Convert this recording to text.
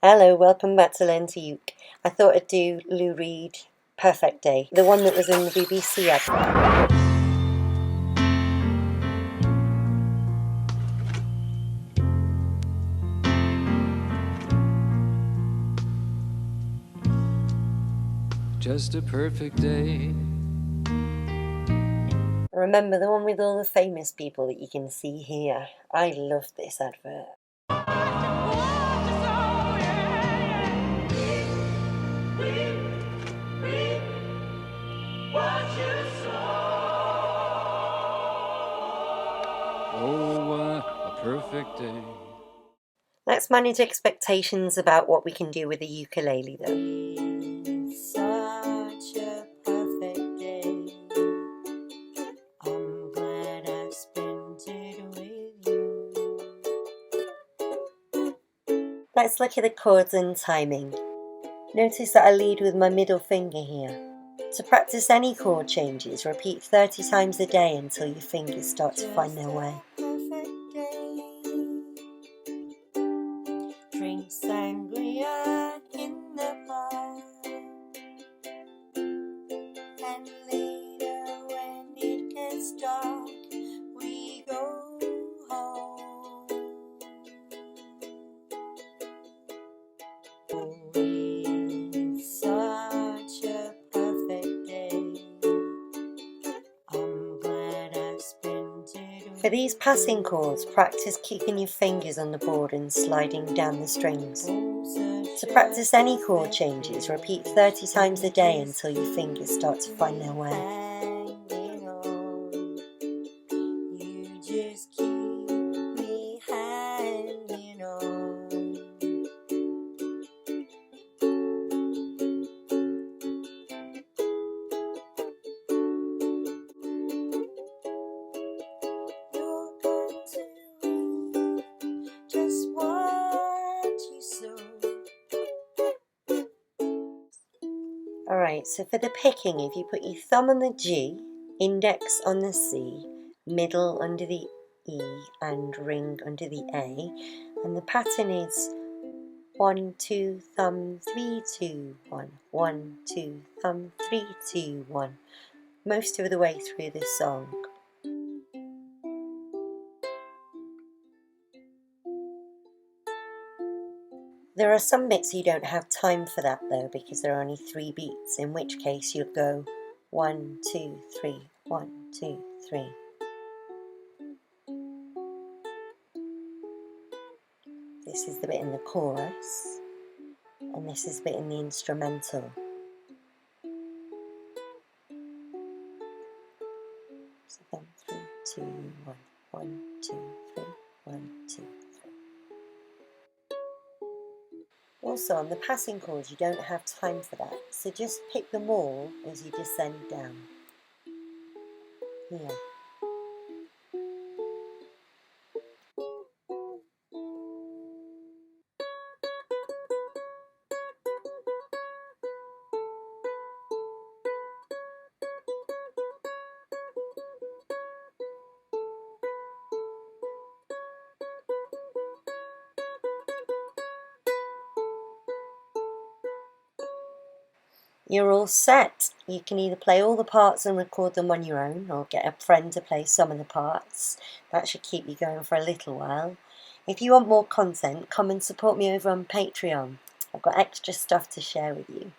Hello, welcome back to Learn to Uke. I thought I'd do Lou Reed, Perfect Day, the one that was in the BBC advert. Just a perfect day. Remember the one with all the famous people that you can see here? I love this advert. Oh, a perfect day. Let's manage expectations about what we can do with the ukulele though. Such a perfect day. I'm glad I spent it with you. Let's look at the chords and timing. Notice that I lead with my middle finger here. To practice any chord changes, repeat 30 times a day until your fingers start to find their way. Drink sangria in the park, and later when it gets dark, we go home. Oh, it's such a perfect day. I'm glad I've spent it. For these passing chords, practice keeping your fingers on the board and sliding down the strings. To practice any chord changes, repeat 30 times a day until your fingers start to find their way. You just keep me hanging on. You're going to reap just what you sow. Alright, so for the picking, if you put your thumb on the G, index on the C, middle under the E and ring under the A, and the pattern is 1, 2, thumb, 3, 2, 1, 1, 2, thumb, 3, 2, 1, most of the way through this song. There are some bits you don't have time for that though, because there are only 3 beats, in which case you'll go 1, 2, 3, 1, 2, 3. This is the bit in the chorus, and this is the bit in the instrumental. So then 3, 2, 1, 1, 2, 3, 1, 2, 3. Also on the passing chords you don't have time for that, so just pick them all as you descend down. Here. You're all set. You can either play all the parts and record them on your own, or get a friend to play some of the parts. That should keep you going for a little while. If you want more content, come and support me over on Patreon. I've got extra stuff to share with you.